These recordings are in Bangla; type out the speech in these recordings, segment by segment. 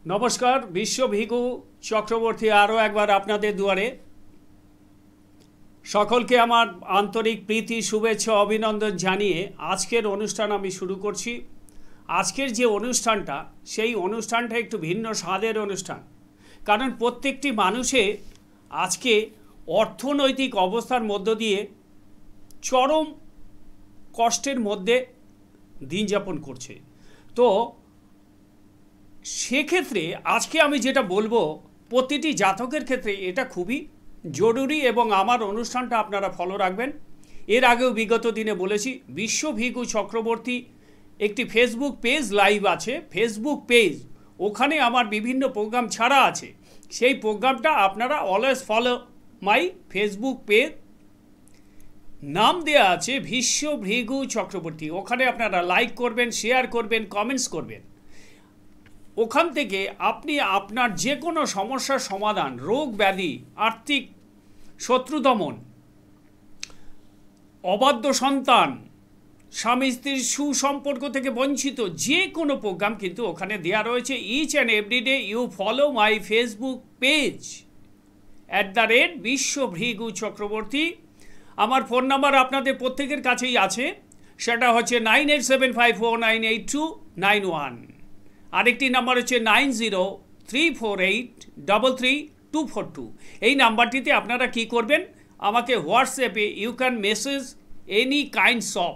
नमस्कार विश्व भिगु चक्रवर्ती आरो एक बार आपनादेर दुआरे सकलके आमार आंतरिक प्रीति शुभेच्छा अभिनंदन जानिए आजकेर अनुष्ठान आमी शुरू करछि। आजकेर जे अनुष्ठानटा सेई अनुष्ठानटा एकटु भिन्न स्वादेर अनुष्ठान, कारण प्रत्येकटी मानुषे आजके अर्थनैतिक अवस्थार मध्य दिए चरम कष्टेर मध्य दिन यापन करछे। तो सेक्षेत्रे आज के आमी जेटा बोलबो प्रतिटी जातकेर क्षेत्रे एटा खूबई जरूरी एवं आमार अनुष्ठानटा आपनारा फलो राखबेन। एर आगेও विगत दिने बोलेছি विश्व भिगु चक्रवर्ती एकटी फेसबुक पेज लाइव आछे, फेसबुक पेज ओखाने आमार विभिन्न प्रोग्राम छाड़ा आछे। सेई प्रोग्रामटा आपनारा always follow my Facebook page, नाम देया आछे विश्व भिगु चक्रवर्ती। ओखाने आपनारा लाइक करबेन, शेयर करबेन, कमेंट्स करबेन। ओखान थेके आपनी आपनार जे कोनो समस्यार समाधान, रोग व्याधि, आर्थिक शत्रु दमन, अबाध्य सन्तान, स्वामी स्त्रीर सुसम्पर्क थेके वंचित जे कोनो प्रोग्राम किन्तु ओखाने देया रयेछे। Each and every day you follow my Facebook page @Biswa Bhigu चक्रवर्ती। आमार फोन नम्बर आपनादेर प्रत्येकेर काछेई आछे, सेटा हच्छे 9875498291। आरेकटी नम्बर हच्छे 9034833242। এই নাম্বারটিতে আপনারা কি করবেন, আমাকে হোয়াটসঅ্যাপে you can message any kinds of,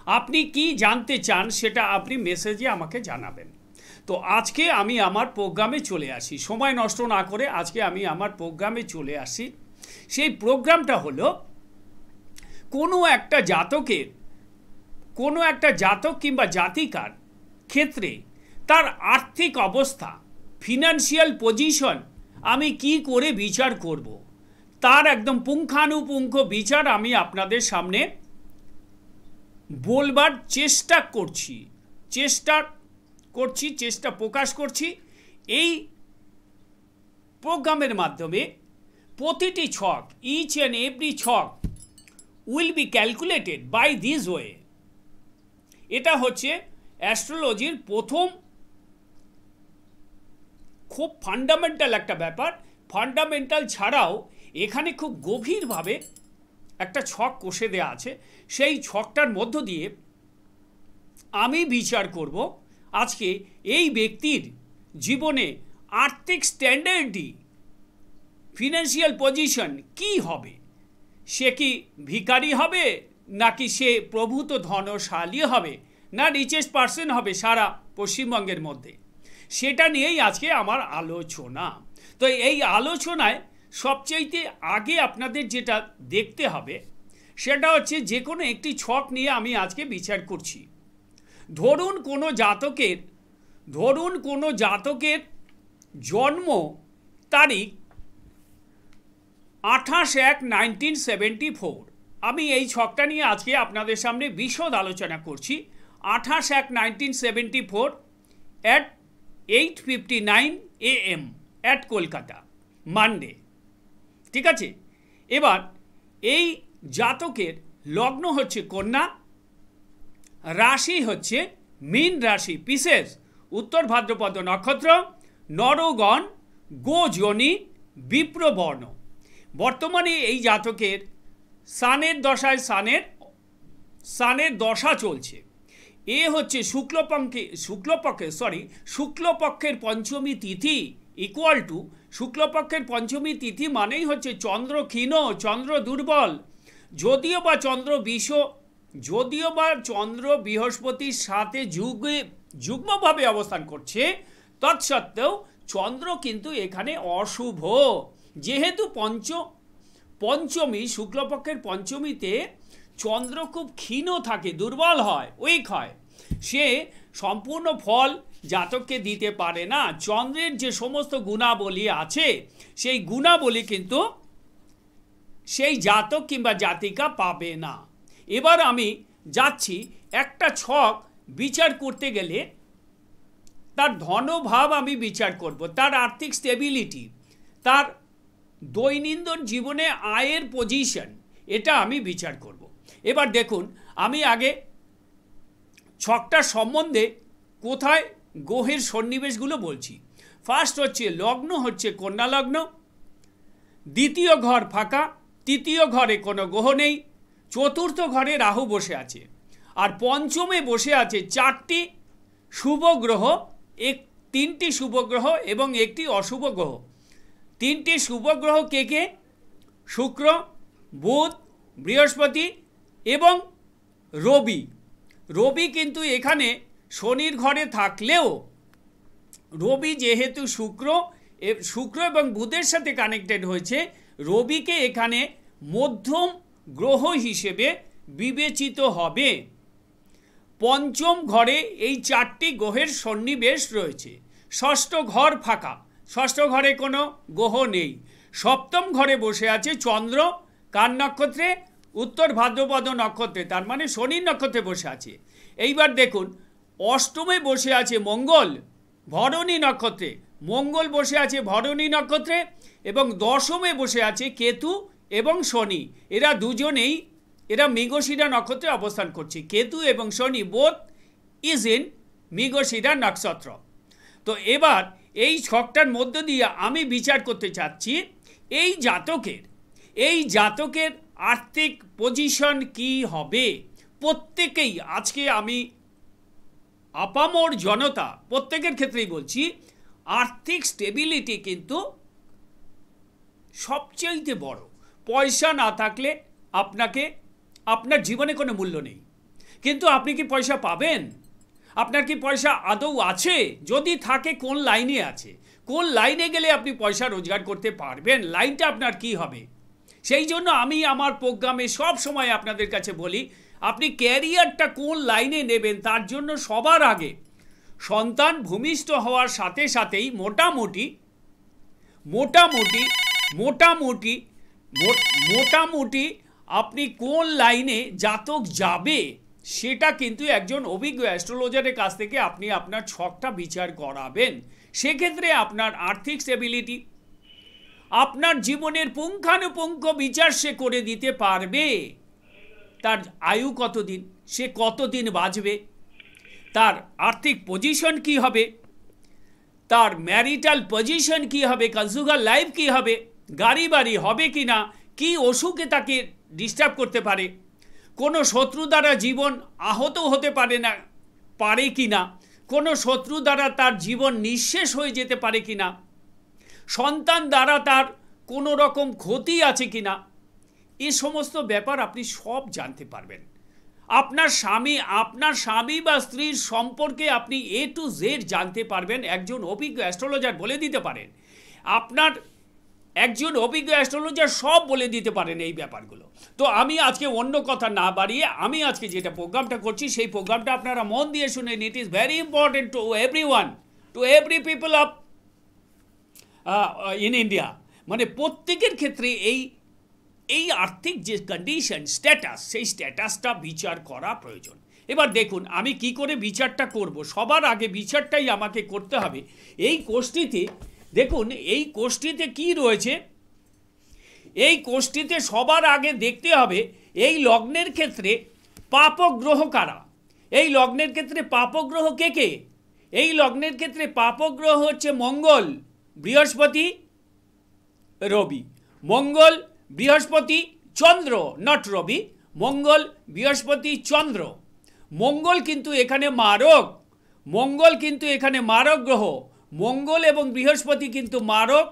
আপনি কি জানতে চান সেটা আপনি মেসেজে আমাকে জানাবেন। তো আজকে আমি আমার প্রোগ্রামে চলে আসি, সময় নষ্ট না করে আজকে আমি আমার প্রোগ্রামে চলে আসি। সেই প্রোগ্রামটা হলো কোনো একটা জাতক কিংবা জাতিকার ক্ষেত্রে তার आर्थिक अवस्था, फिनान्शियल पजिशन आमी की करे विचार करब, तार एकदम पुंखानुपुंख विचार आमी आपनादेर सामने बोलबार चेष्टा प्रकाश करछि। এই প্রোগ্রামের মাধ্যমে প্রতিটি ছক, ইচ এন্ড এভরি ছক will be calculated by this way. এটা হচ্ছে অ্যাস্ট্রোলজির প্রথম খুব ফান্ডামেন্টাল একটা ব্যাপার। ফান্ডামেন্টাল ছাড়াও এখানে খুব গভীরভাবে একটা ছক কষে দেওয়া আছে। সেই ছকটার মধ্য দিয়ে আমি বিচার করব আজকে এই ব্যক্তির জীবনে আর্থিক স্ট্যান্ডার্ডটি, ফিনান্সিয়াল পজিশন কি হবে। সে কি ভিখারি হবে, নাকি সে প্রভূত ধনশালী হবে, না রিচেস্ট পার্সন হবে সারা পশ্চিমবঙ্গের মধ্যে, সেটা নিয়েই আজকে আমার আলোচনা। তো এই আলোচনায় সবচেয়ে আগে আপনাদের যেটা দেখতে হবে সেটা হচ্ছে যে কোনো একটি ছক নিয়ে আমি আজকে বিচার করছি। ধরুন কোনো জাতকের জন্ম তারিখ 28/1/1974। আমি এই ছকটা নিয়ে আজকে আপনাদের সামনে বিশদ আলোচনা করছি। 28/1/1974 at 8:59 AM at Kolkata, Monday. ঠিক আছে, এবার এই জাতকের লগ্ন হচ্ছে কন্যা, রাশি হচ্ছে মীন রাশি, বিশেষ উত্তর ভাদ্রপদ নক্ষত্র, নরগণ, গোজনি, বিপ্রবর্ণ। বর্তমানে এই জাতকের সানের দশা চলছে। এ হচ্ছে শুক্লপক্ষের পঞ্চমী তিথি ইকুয়াল টু, শুক্লপক্ষের পঞ্চমী তিথি মানেই হচ্ছে চন্দ্র ক্ষীণ, চন্দ্র দুর্বল। যদিও বা চন্দ্র বৃহস্পতির সাথে যুগ্মভাবে অবস্থান করছে, তৎসত্ত্বেও চন্দ্র কিন্তু এখানে অশুভ। যেহেতু পঞ্চমী, শুক্লপক্ষের পঞ্চমীতে চন্দ্র খুব ক্ষীণ থাকে, দুর্বল হয়, উইক হয়, সে সম্পূর্ণ ফল জাতককে দিতে পারে না। চন্দ্রের যে সমস্ত গুণাবলী আছে সেই গুণাবলী কিন্তু সেই জাতক কিংবা জাতিকা পাবে না। এবার আমি যাচ্ছি একটা ছক বিচার করতে গেলে তার ধনভাব আমি বিচার করব, তার আর্থিক স্টেবিলিটি, তার দৈনন্দিন জীবনে আয়ের পজিশন, এটা আমি বিচার করব। এবার দেখুন, আমি আগে ছকটার সম্বন্ধে কোথায় গ্রহের সন্নিবেশগুলো বলছি। ফার্স্ট হচ্ছে লগ্ন হচ্ছে কন্যা লগ্ন, দ্বিতীয় ঘর ফাঁকা, তৃতীয় ঘরে কোনো গ্রহ নেই, চতুর্থ ঘরে রাহু বসে আছে, আর পঞ্চমে বসে আছে 4টি শুভ গ্রহ, 3টি শুভ গ্রহ এবং একটি অশুভ গ্রহ। 3টি শুভ গ্রহ কে কে? শুক্র, বুধ, বৃহস্পতি এবং রবি। রবি কিন্তু এখানে শনির ঘরে থাকলেও রবি যেহেতু শুক্র এবং বুধের সাথে কানেক্টেড হয়েছে, রবিকে এখানে মধ্যম গ্রহ হিসেবে বিবেচিত হবে। পঞ্চম ঘরে এই 4টি গ্রহের সন্নিবেশ রয়েছে। ষষ্ঠ ঘর ফাঁকা, ষষ্ঠ ঘরে কোনো গ্রহ নেই। সপ্তম ঘরে বসে আছে চন্দ্র, কার নক্ষত্রে? উত্তর ভাদ্রপদ নক্ষত্রে, তার মানে শনির নক্ষত্রে বসে আছে। এইবার দেখুন, অষ্টমে বসে আছে মঙ্গল, ভরণী নক্ষত্রে, মঙ্গল বসে আছে ভরণী নক্ষত্রে, এবং দশমে বসে আছে কেতু এবং শনি। এরা দুজনেই মৃগশিরা নক্ষত্রে অবস্থান করছে। কেতু এবং শনি বোথ ইজ ইন মৃগশিরা নক্ষত্র। তো এবার এই ছকটার মধ্য দিয়ে আমি বিচার করতে চাচ্ছি এই জাতকের আর্থিক পজিশন কি হবে। প্রত্যেকেই, আজকে আমি আপামর জনতা প্রত্যেকের ক্ষেত্রেই বলছি, আর্থিক স্টেবিলিটি কিন্তু সবচেয়ে বড়। পয়সা না থাকলে আপনার জীবনে কোনো মূল্য নেই। কিন্তু আপনি কি পয়সা পাবেন? আপনার কি পয়সা আদৌ আছে? যদি থাকে, কোন লাইনে আছে? কোন লাইনে গেলে আপনি পয়সা রোজগার করতে পারবেন? লাইনটা আপনার কি হবে? সেই জন্য আমি আমার প্রোগ্রামে সব সময় আপনাদের কাছে বলি, আপনি ক্যারিয়ারটা কোন লাইনে নেবেন তার জন্য সবার আগে সন্তান ভূমিষ্ঠ হওয়ার সাথে সাথেই মোটামুটি আপনি কোন লাইনে জাতক যাবে সেটা কিন্তু একজন অভিজ্ঞ অ্যাস্ট্রোলজারের কাছ থেকে আপনি আপনার ছকটা বিচার করাবেন। সেক্ষেত্রে আপনার আর্থিক স্টেবিলিটি, আপনার জীবনের পুঙ্খানুপুঙ্খ বিচার সে করে দিতে পারবে। তার আয়ু কতদিন, সে কতদিন বাঁচবে, তার আর্থিক পজিশন কি হবে, তার ম্যারিটাল পজিশন কি হবে, কনজুগাল লাইফ কি হবে, গাড়ি বাড়ি হবে কি না, কি অসুখে তাকে ডিস্টার্ব করতে পারে, কোনো শত্রু দ্বারা জীবন আহত হতে পারে কি না, কোনো শত্রু দ্বারা তার জীবন নিঃশেষ হয়ে যেতে পারে কি না, সন্তান দ্বারা তার কোনো রকম ক্ষতি আছে কি না, এ সমস্ত ব্যাপার আপনি সব জানতে পারবেন। আপনার স্বামী বা স্ত্রীর সম্পর্কে আপনি A to Z জানতে পারবেন। একজন অভিজ্ঞ অ্যাস্ট্রোলজার বলে দিতে পারেন, একজন অভিজ্ঞ অ্যাস্ট্রোলজার সব বলে দিতে পারেন এই ব্যাপারগুলো। তো আমি আজকে অন্য কথা না বাড়িয়ে আমি আজকে যেটা প্রোগ্রামটা করছি সেই প্রোগ্রামটা আপনারা মন দিয়ে শুনেন। ইট is very important to everyone, to every people of in India. মানে প্রত্যেকের ক্ষেত্রে এই আর্থিক যে কন্ডিশন, স্ট্যাটাস, সেই স্ট্যাটাসটা বিচার করা প্রয়োজন। এবার দেখুন আমি কি করে বিচারটা করব। সবার আগে বিচারটাই আমাকে করতে হবে এই কোষ্ঠীতে। দেখুন এই কোষ্ঠীতে কি রয়েছে। এই কোষ্ঠীতে সবার আগে দেখতে হবে এই লগ্নের ক্ষেত্রে পাপগ্রহ কারা। এই লগ্নের ক্ষেত্রে পাপগ্রহ কে কে? এই লগ্নের ক্ষেত্রে পাপগ্রহ হচ্ছে মঙ্গল, বৃহস্পতি, রবি। মঙ্গল, বৃহস্পতি, চন্দ্র, নট রবি, মঙ্গল, বৃহস্পতি, চন্দ্র। মঙ্গল কিন্তু এখানে মারক গ্রহ। মঙ্গল এবং বৃহস্পতি কিন্তু মারক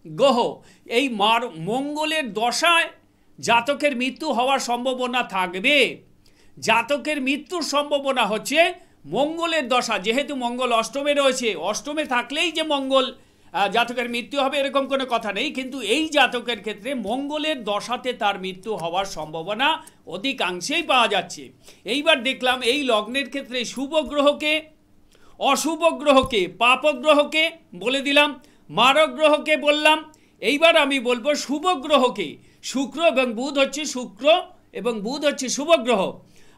গ্রহ। এই মঙ্গলের দশায় জাতকের মৃত্যু হওয়ার সম্ভাবনা থাকবে। জাতকের মৃত্যুর সম্ভাবনা হচ্ছে মঙ্গলের দশা। যেহেতু মঙ্গল অষ্টমে রয়েছে, অষ্টমে থাকলেই যে মঙ্গল জাতকের মৃত্যু হবে এরকম কোনো কথা নেই, কিন্তু এই জাতকের ক্ষেত্রে মঙ্গলের দশাতে তার মৃত্যু হওয়ার সম্ভাবনা অধিকাংশেই পাওয়া যাচ্ছে। এইবার দেখলাম এই লগ্নের ক্ষেত্রে শুভ গ্রহকে, অশুভ গ্রহকে, পাপগ্রহকে বলে দিলাম, মারক গ্রহকে বললাম। এইবার আমি বলবো শুভ গ্রহকে। শুক্র এবং বুধ হচ্ছে শুভ গ্রহ।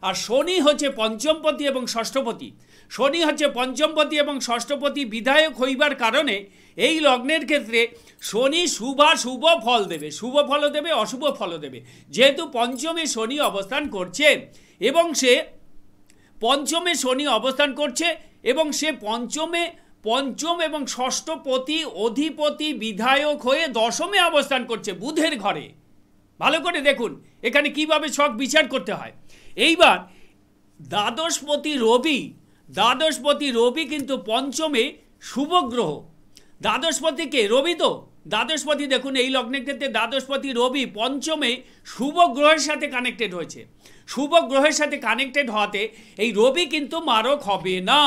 আর শনি হচ্ছে পঞ্চমপতি এবং ষষ্ঠপতি। শনি হচ্ছে পঞ্চমপতি এবং ষষ্ঠপতি বিধায়ক হইবার কারণে এই লগ্নের ক্ষেত্রে শনি শুভ ফল দেবে, শুভ ফল দেবে, অশুভ ফল দেবে। যেহেতু পঞ্চমে শনি অবস্থান করছে এবং সে পঞ্চমে শনি অবস্থান করছে এবং সে পঞ্চম এবং ষষ্ঠপতি অধিপতি বিধায়ক হয়ে দশমে অবস্থান করছে বুধের ঘরে। ভালো করে দেখুন এখানে কিভাবে ছক বিচার করতে হয়। এইবার দ্বাদশপতি রবি কিন্তু পঞ্চমে শুভ গ্রহ। দ্বাদশপতিকে রবি, তো দ্বাদশপতি দেখুন এই লগ্নের ক্ষেত্রে দ্বাদশপতি রবি পঞ্চমে শুভ গ্রহের সাথে কানেক্টেড হয়েছে। শুভ গ্রহের সাথে কানেক্টেড হওয়াতে এই রবি কিন্তু মারক হবে না।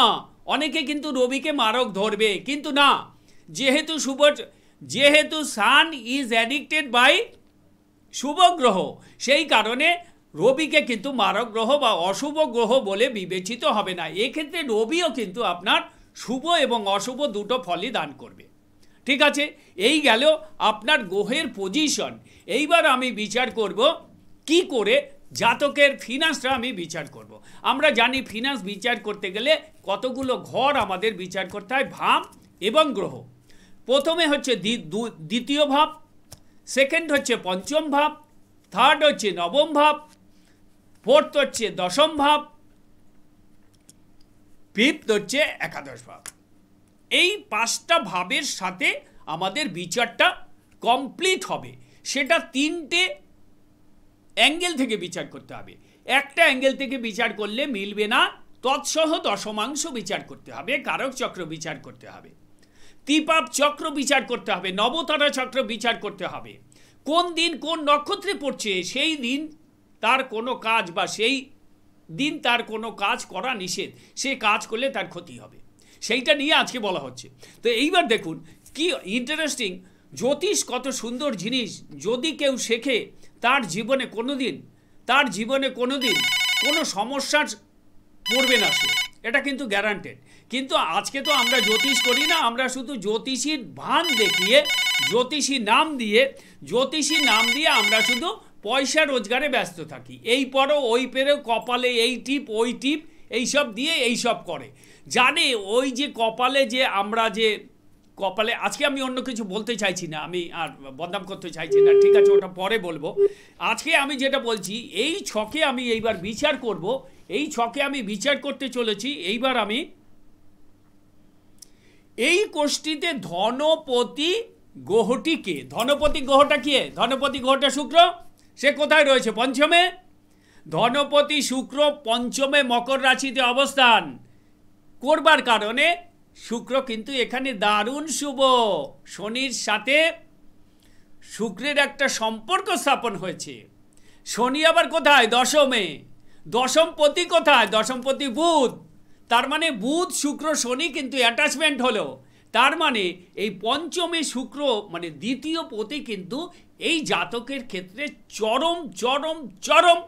অনেকে কিন্তু রবিকে মারক ধরবে, কিন্তু না, যেহেতু সান ইজ অ্যাডিক্টেড বাই শুভ গ্রহ, সেই কারণে রবিকে কিন্তু মারক গ্রহ বা অশুভ গ্রহ বলে বিবেচিত হবে না। এক্ষেত্রে রবিও কিন্তু আপনার শুভ এবং অশুভ দুটো ফলই দান করবে। ঠিক আছে, এই গেল আপনার গ্রহের পজিশন। এইবার আমি বিচার করব কি করে জাতকের ফিনান্সটা আমি বিচার করব। আমরা জানি ফিনান্স বিচার করতে গেলে কতগুলো ঘর আমাদের বিচার করতে হয়, ভাব এবং গ্রহ। প্রথমে হচ্ছে দ্বিতীয় ভাব, সেকেন্ড হচ্ছে পঞ্চম ভাব, থার্ড হচ্ছে নবম ভাব, ফোর্থ হচ্ছে দশম ভাব, ফিফথ হচ্ছে একাদশ ভাব। এই পাঁচটা ভাবের সাথে আমাদের বিচারটা কমপ্লিট হবে। সেটা তিনটে অ্যাঙ্গেল থেকে বিচার করতে হবে। একটা অ্যাঙ্গেল থেকে বিচার করলে মিলবে না, তৎসহ দশমাংশ বিচার করতে হবে, কারক চক্র বিচার করতে হবে, ত্রিপাপ চক্র বিচার করতে হবে, নবতারা চক্র বিচার করতে হবে। কোন দিন কোন নক্ষত্রে পড়ছে সেই দিন তার কোনো কাজ বা সেই দিন তার কোনো কাজ করা নিষেধ, সে কাজ করলে তার ক্ষতি হবে, সেইটা নিয়ে আজকে বলা হচ্ছে। তো এইবার দেখুন কি ইন্টারেস্টিং, জ্যোতিষ কত সুন্দর জিনিস। যদি কেউ শেখে তার জীবনে কোনো দিন কোনো সমস্যার পড়বে না সে, এটা কিন্তু গ্যারান্টেড। কিন্তু আজকে তো আমরা জ্যোতিষ করি না, আমরা শুধু জ্যোতিষীর ভান দেখিয়ে জ্যোতিষী নাম দিয়ে আমরা শুধু পয়সা রোজগারে ব্যস্ত থাকি। এই পরও ওই পেরেও, কপালে এই টিপ ওই টিপ এইসব দিয়ে এইসব করে। জানে ওই যে কপালে যে আমরা যে কপালে, আজকে আমি অন্য কিছু বলতে চাইছি না, আমি আর বদনাম করতে চাইছি না, ঠিক আছে, ওটা পরে বলবো। আজকে আমি যেটা বলছি, এই ছকে আমি এইবার বিচার করব, এই ছকে আমি বিচার করতে চলেছি। এইবার আমি এই কোষ্ঠীতে ধনপতি গ্রহটি কে? ধনপতি গ্রহটা কে? ধনপতি গ্রহটা শুক্র। সে কোথায় রয়েছে? পঞ্চমে। ধনপতি শুক্র পঞ্চমে মকর রাশিতে অবস্থান করবার কারণে শুক্র কিন্তু এখানে দারুণ শুভ। শনির সাথে শুক্রের একটা সম্পর্ক স্থাপন হয়েছে। শনি আবার কোথায়? দশমে। দশমপতি কোথায়? দশমপতি বুধ। তার মানে বুধ শুক্র শনি কিন্তু অ্যাটাচমেন্ট হলো। তার মানে এই পঞ্চমে শুক্র মানে দ্বিতীয় পতি কিন্তু এই জাতকের ক্ষেত্রে চরম চরম চরম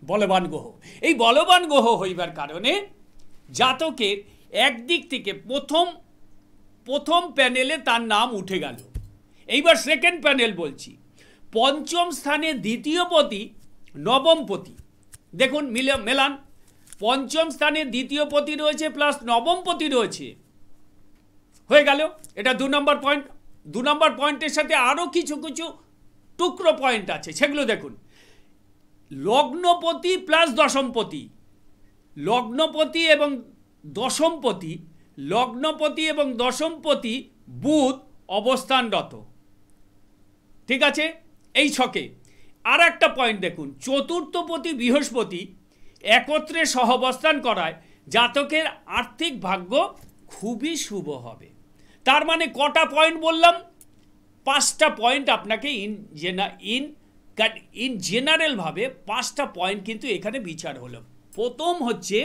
বলবান গ্রহ। এই বলবান গ্রহ হইবার কারণে জাতকের একদিক থেকে প্রথম প্যানেলে তার নাম উঠে গেল। এইবার সেকেন্ড প্যানেল বলছি। পঞ্চম স্থানে দ্বিতীয় পতি, নবম পতি। দেখুন মেলান, পঞ্চম স্থানে দ্বিতীয় পতি রয়েছে প্লাস নবম পতি রয়েছে, হয়ে গেল। এটা 2 নম্বর পয়েন্ট। 2 নম্বর পয়েন্টের সাথে আরও কিছু টুকরো পয়েন্ট আছে, সেগুলো দেখুন। লগ্নপতি প্লাস দশমপতি, লগ্নপতি এবং দশমপতি বুধ অবস্থানরত। ঠিক আছে, এই ছকে আর একটা পয়েন্ট দেখুন। চতুর্থপতি বৃহস্পতি একত্রে সহাবস্থান করায় জাতকের আর্থিক ভাগ্য খুবই শুভ হবে। তার মানে কটা পয়েন্ট বললাম? 5টা পয়েন্ট আপনাকে ইন জেনারেল ভাবে 5টা পয়েন্ট কিন্তু এখানে বিচার হলো। প্রথম হচ্ছে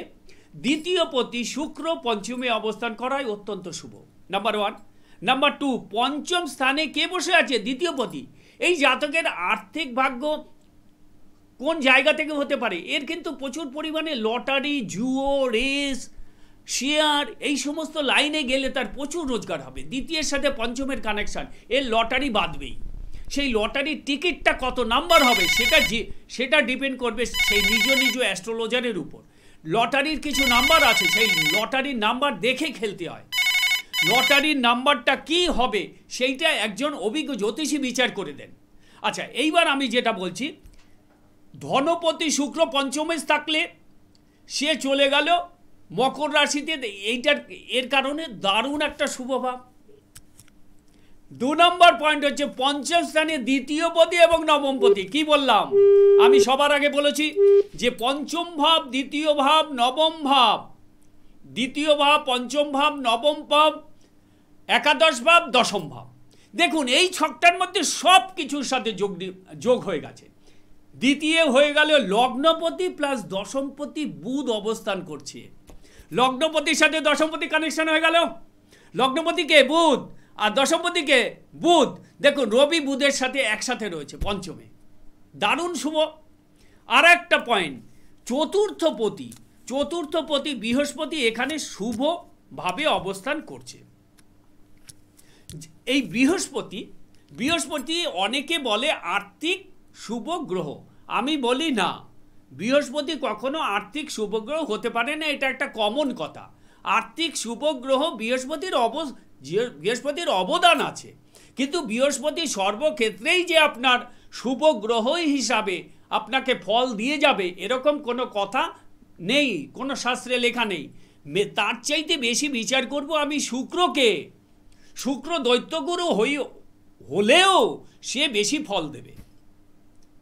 দ্বিতীয় পতি শুক্র পঞ্চমে অবস্থান করায় অত্যন্ত শুভ, নাম্বার 1। নাম্বার 2, পঞ্চম স্থানে কে বসে আছে? দ্বিতীয় পতি। এই জাতকের আর্থিক ভাগ্য কোন জায়গা থেকে হতে পারে? এর কিন্তু প্রচুর পরিমাণে লটারি, জুয়ো, রেস, শেয়ার এই সমস্ত লাইনে গেলে তার প্রচুর রোজগার হবে। দ্বিতীয়ের সাথে পঞ্চমের কানেকশান, এর লটারি বাঁধবেই। সেই লটারির টিকিটটা কত নাম্বার হবে সেটা ডিপেন্ড করবে সেই নিজ অ্যাস্ট্রোলজারের উপর। লটারির কিছু নাম্বার আছে, সেই লটারির নাম্বার দেখে খেলতে হয়। লটারির নাম্বারটা কি হবে সেইটা একজন অভিজ্ঞ জ্যোতিষী বিচার করে দেন। আচ্ছা, এইবার আমি যেটা বলছি, ধনপতি শুক্র পঞ্চমে থাকলে সে চলে গেল মকর রাশিতে এইটার এর কারণে দারুণ একটা শুভভাব। 2 নম্বর পয়েন্ট হচ্ছে পঞ্চম স্থানে দ্বিতীয় পতি এবং নবম পতি। কি বললাম আমি সবার আগে বলেছি যে পঞ্চম ভাব, দ্বিতীয় ভাব, নবম ভাব, দ্বিতীয় ভাব, পঞ্চম ভাব, নবম ভাব, একাদশ ভাব, দশম ভাব। দেখুন এই ছকটার মধ্যে সব কিছুর সাথে যোগ হয়ে গেছে। দ্বিতীয় হয়ে গেল লগ্নপতি প্লাস দশমপতি বুধ অবস্থান করছে। লগ্নপতির সাথে দশমপতি কানেকশন হয়ে গেল। লগ্নপতিকে বুধ আর দশমপতিকে বুধ। দেখুন রবি বুধের সাথে একসাথে রয়েছে পঞ্চমে, দারুণ শুভ। আর একটা পয়েন্ট, চতুর্থপতি বৃহস্পতি এখানে শুভভাবে অবস্থান করছে। এই বৃহস্পতি অনেকে বলে আর্থিক শুভ গ্রহ, আমি বলি না, বৃহস্পতি কখনো আর্থিক শুভ গ্রহ হতে পারে না, এটা একটা কমন কথা। আর্থিক শুভ গ্রহ বৃহস্পতির অবদান আছে, কিন্তু বৃহস্পতি সর্বক্ষেত্রেই যে আপনার শুভ গ্রহ হিসাবে আপনাকে ফল দিয়ে যাবে এরকম কোনো কথা নেই, কোনো শাস্ত্রে লেখা নেই। তার চাইতে বেশি বিচার করব আমি শুক্রকে। শুক্র দৈত্যগুরু হলেও সে বেশি ফল দেবে,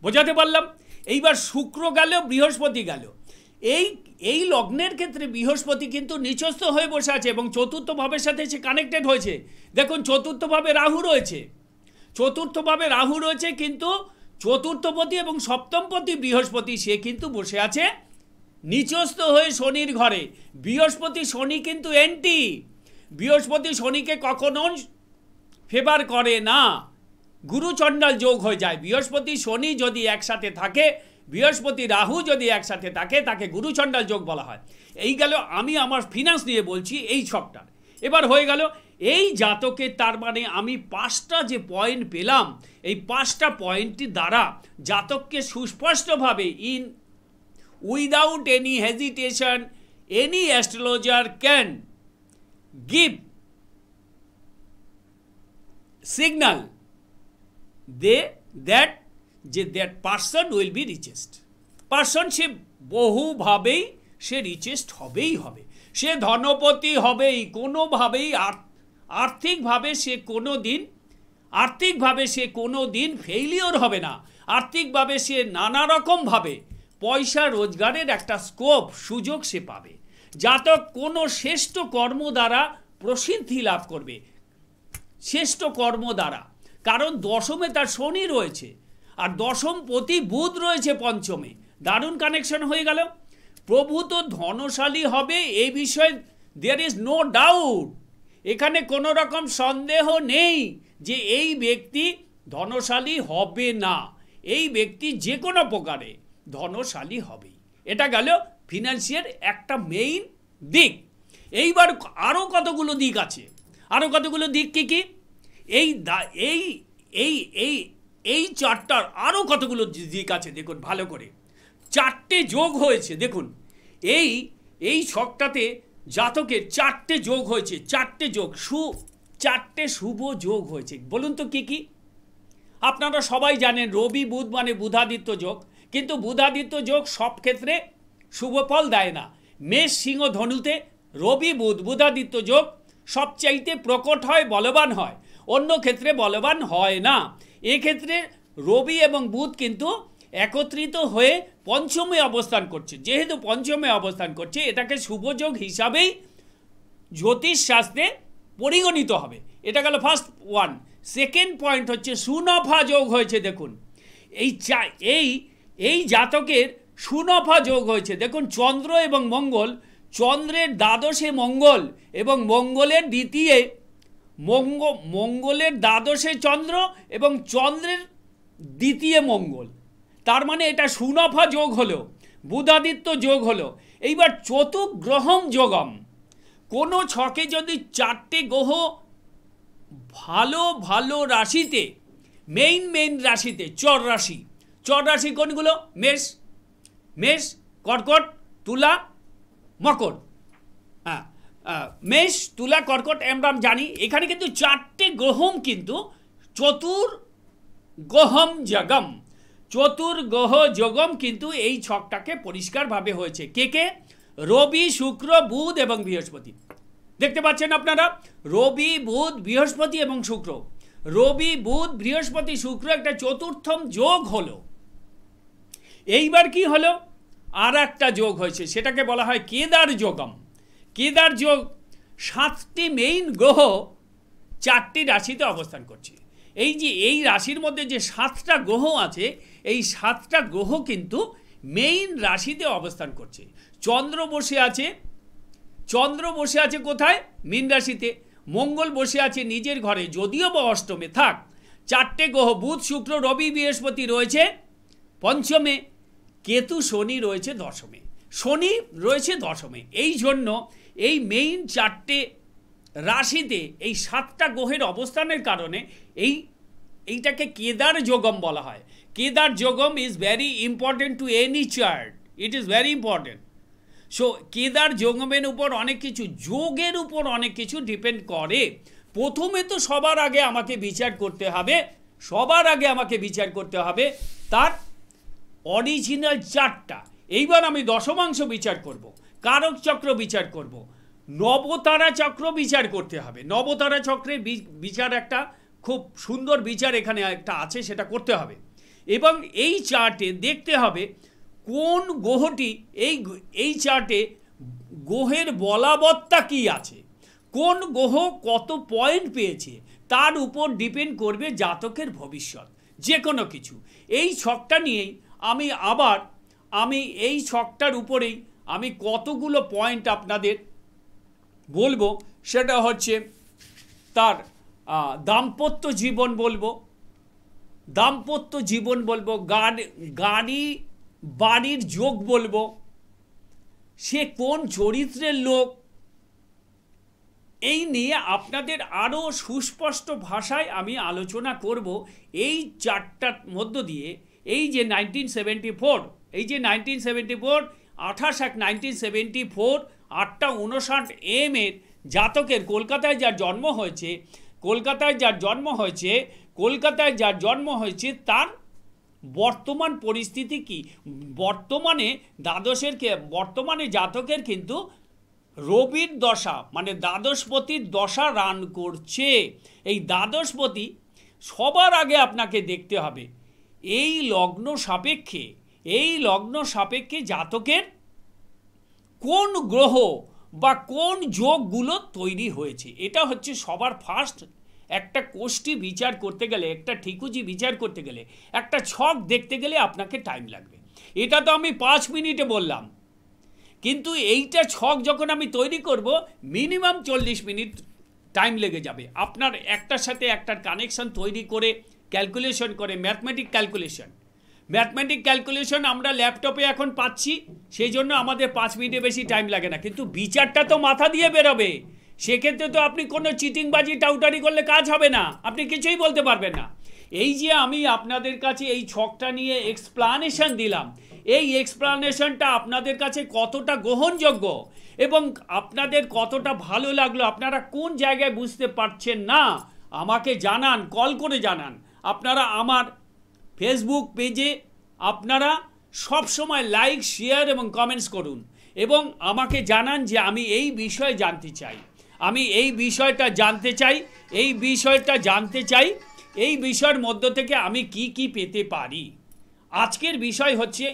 বোঝাতে পারলাম? এইবার শুক্র গেল, বৃহস্পতি গেল। এই লগ্নের ক্ষেত্রে বৃহস্পতি কিন্তু নিচস্থ হয়ে বসে আছে এবং চতুর্থ ভাবের সাথে সে কানেক্টেড হয়েছে। দেখুন চতুর্থ ভাবে রাহু রয়েছে, কিন্তু চতুর্থপতি এবং সপ্তমপতি বৃহস্পতি সে কিন্তু বসে আছে নিচস্থ হয়ে শনির ঘরে। বৃহস্পতি শনি কিন্তু অ্যান্টি, বৃহস্পতি শনিকে কখনো ফেভার করে না, গুরুচণ্ডাল যোগ হয়ে যায়। বৃহস্পতি শনি যদি একসাথে থাকে, বৃহস্পতি রাহু যদি একসাথে থাকে, তাকে গুরুচণ্ডাল যোগ বলা হয়। এই গেল আমি আমার ফিনান্স নিয়ে বলছি এই ছকটার। এবার হয়ে গেল এই জাতকে, তার মানে আমি 5টা যে পয়েন্ট পেলাম, এই 5টা পয়েন্টটি দ্বারা জাতককে সুস্পষ্টভাবে without any hesitation any astrologer can give signal that person will be richest person। সে বহুভাবেই সে রিচেস্ট হবেই হবে, সে ধনপতি হবেই, কোনোভাবেই আর্থিকভাবে সে কোনো দিন ফেইলিওর হবে না। আর্থিকভাবে সে নানা রকমভাবে পয়সা রোজগারের একটা স্কোপ, সুযোগ সে পাবে। জাতক কোনো শ্রেষ্ঠ কর্ম দ্বারা প্রসিদ্ধি লাভ করবে, শ্রেষ্ঠ কর্ম দ্বারা, কারণ দশমে তার শনি রয়েছে আর দশমপতি বুধ রয়েছে পঞ্চমে, দারুণ কানেকশন হয়ে গেল। প্রভূত ধনশালী হবে এই বিষয়ে দেয়ার ইজ নো ডাউট, এখানে কোনো রকম সন্দেহ নেই যে এই ব্যক্তি ধনশালী হবে না, এই ব্যক্তি যে কোনো প্রকারে ধনশালী হবেই। এটা গেল ফিনান্সিয়াল একটা মেইন দিক। এইবার আরও কতগুলো দিক আছে, কি কি? এই চারটার আরও কতগুলো দিক আছে, দেখুন ভালো করে। 4টে যোগ হয়েছে, দেখুন এই ছকটাতে জাতকের 4টে যোগ হয়েছে, 4টে শুভ যোগ হয়েছে। বলুন তো কি কি? আপনারা সবাই জানেন রবি বুধ মানে বুধাদিত্য যোগ, কিন্তু বুধাদিত্য যোগ সব ক্ষেত্রে শুভ ফল দেয় না। মেষ সিংহ ধনুতে রবি বুধাদিত্য যোগ সবচাইতে প্রকট হয়, বলবান হয়, অন্য ক্ষেত্রে বলবান হয় না। এক্ষেত্রে রবি এবং বুধ কিন্তু একত্রিত হয়ে পঞ্চমে অবস্থান করছে। যেহেতু পঞ্চমে অবস্থান করছে, এটাকে শুভযোগ হিসাবেই জ্যোতিষ শাস্ত্রে পরিগণিত হবে। এটা গেল ফার্স্ট ওয়ান। সেকেন্ড পয়েন্ট হচ্ছে সুনফা যোগ হয়েছে। দেখুন এই জাতকের সুনফা যোগ হয়েছে। দেখুন চন্দ্র এবং মঙ্গল, চন্দ্রের দ্বাদশে মঙ্গল এবং মঙ্গলের দ্বাদশে চন্দ্র এবং চন্দ্রের দ্বিতীয় মঙ্গল, তার মানে এটা সুনফা যোগ হলো, বুধাদিত্য যোগ হলো। এইবার চতুর্গ্রহম যোগম, কোনো ছকে যদি 4টে গ্রহ ভালো রাশিতে, মেইন রাশিতে, চর রাশি কোনগুলো? মেষ, কর্কট, তুলা, মকর। হ্যাঁ, মেষ, তুলা, কর্কট আমরা জানি। এখানে কিন্তু 4টে গ্রহম কিন্তু চতুর্গ্রহ যোগম কিন্তু এই ছকটাকে পরিষ্কারভাবে হয়েছে। কে? রবি, শুক্র, বুধ এবং বৃহস্পতি। দেখতে পাচ্ছেন আপনারা, রবি, বুধ, বৃহস্পতি এবং শুক্র। রবি, বুধ, বৃহস্পতি, শুক্র একটা চতুর্থম যোগ হলো। এইবার কি হলো, আর একটা যোগ হয়েছে, সেটাকে বলা হয় কেদার যোগম। কেদার যোগ, 7টি মেইন গ্রহ 4টি রাশিতে অবস্থান করছে। এই যে এই রাশির মধ্যে যে 7টা গ্রহ আছে, এই 7টা গ্রহ কিন্তু মেইন রাশিতে অবস্থান করছে। চন্দ্র বসে আছে কোথায়? মীন রাশিতে। মঙ্গল বসে আছে নিজের ঘরে, যদিও বা অষ্টমে থাক। 4টে গ্রহ বুধ, শুক্র, রবি, বৃহস্পতি রয়েছে পঞ্চমে, কেতু, শনি রয়েছে দশমে। এই জন্য এই মেইন 4টে রাশিতে এই 7টা গ্রহের অবস্থানের কারণে এইটাকে কেদার যোগম বলা হয়। Kedar Yogam is very important to any chart, it is very important. So Kedar যোগমের উপর অনেক কিছু, যোগের উপর অনেক কিছু ডিপেন্ড করে। প্রথমে তো সবার আগে আমাকে বিচার করতে হবে তার অরিজিনাল চার্টটা। এইবার আমি দশমাংশ বিচার করব, কারক চক্র বিচার করব, নবতারা চক্র বিচার করতে হবে। নবতারা চক্রের বিচার একটা খুব সুন্দর বিচার এখানে একটা আছে, সেটা করতে হবে। এবং এই চার্টে দেখতে হবে কোন গ্রহটি এই চার্টে গ্রহের বলাবত্তা কি আছে, কোন গ্রহ কত পয়েন্ট পেয়েছে, তার উপর ডিপেন্ড করবে জাতকের ভবিষ্যৎ, যে কোনো কিছু। এই ছকটা নিয়েই আমি এই ছকটার উপরেই আমি কতগুলো পয়েন্ট আপনাদের বলবো। সেটা হচ্ছে তার দাম্পত্য জীবন বলবো, গাড়ি বাড়ির যোগ বলবো, সে কোন চরিত্রের লোক, এই নিয়ে আপনাদের আরও সুস্পষ্ট ভাষায় আমি আলোচনা করব। এই চারটার মধ্য দিয়ে এই যে 1974, 1974 8:59 AM এর জাতকের কলকাতায় যার জন্ম হয়েছে তার বর্তমান পরিস্থিতি কি। বর্তমানে জাতকের কিন্তু রবির দশা, মানে দ্বাদশপতির দশা রান করছে। এই দ্বাদশপতি সবার আগে আপনাকে দেখতে হবে এই লগ্ন সাপেক্ষে জাতকের কোন গ্রহ বা কোন যোগগুলো তৈরি হয়েছে। এটা হচ্ছে সবার ফার্স্ট। একটা কোষ্ঠী বিচার করতে গেলে, একটা ঠিকুজি বিচার করতে গেলে, একটা ছক দেখতে গেলে আপনাকে টাইম লাগবে। এটা তো আমি 5 মিনিটে বললাম, কিন্তু এইটা ছক যখন আমি তৈরি করব মিনিমাম 40 মিনিট টাইম লেগে যাবে। আপনার একটার সাথে একটার কানেকশন তৈরি করে, ক্যালকুলেশন করে, ম্যাথমেটিক ক্যালকুলেশন আমরা ল্যাপটপে এখন পাচ্ছি, সেই জন্য আমাদের 5 মিনিটে বেশি টাইম লাগে না। কিন্তু বিচারটা তো মাথা দিয়ে বেরোবে, সেক্ষেত্রে তো আপনি কোনো চিটিংবাজি টাউটারি করলে কাজ হবে না, আপনি কিছুই বলতে পারবেন না। এই যে আমি আপনাদের কাছে এই ছকটা নিয়ে এক্সপ্লানেশন দিলাম, এই এক্সপ্লানেশনটা আপনাদের কাছে কতটা গ্রহণযোগ্য এবং আপনাদের কতটা ভালো লাগলো, আপনারা কোন জায়গায় বুঝতে পারছেন না আমাকে জানান, কল করে জানান। আপনারা আমার ফেসবুক পেজে আপনারা সব সময় লাইক, শেয়ার এবং কমেন্টস করুন এবং আমাকে জানান যে আমি এই বিষয়ে জানতে চাই, এই বিষয়ের মধ্য থেকে আমি কি পেতে পারি। আজকের বিষয় হচ্ছে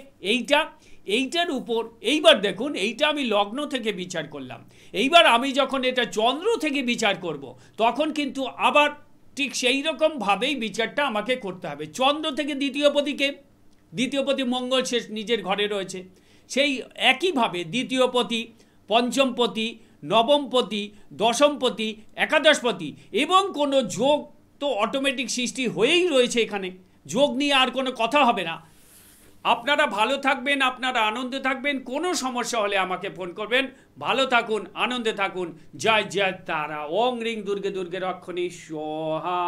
এইটার উপর। এইবার দেখুন, এইটা আমি লগ্ন থেকে বিচার করলাম। এইবার আমি যখন এটা চন্দ্র থেকে বিচার করব, তখন কিন্তু আবার ঠিক সেই রকমভাবেই বিচারটা আমাকে করতে হবে। চন্দ্র থেকে দ্বিতীয়পতি মঙ্গল শেষ নিজের ঘরে রয়েছে, সেই একইভাবে দ্বিতীয়পতি, পঞ্চমপতি, নবমপতি, দশমপতি, একাদশপতি এবং কোনো যোগ তো অটোমেটিক সৃষ্টি হয়েই রয়েছে। এখানে যোগ নিয়ে আর কোনো কথা হবে না। আপনারা ভালো থাকবেন, আপনারা আনন্দে থাকবেন। কোনো সমস্যা হলে আমাকে ফোন করবেন। ভালো থাকুন, আনন্দে থাকুন। জয় জয় তারা। ওং রিং দুর্গে দুর্গে রক্ষণী সোহা।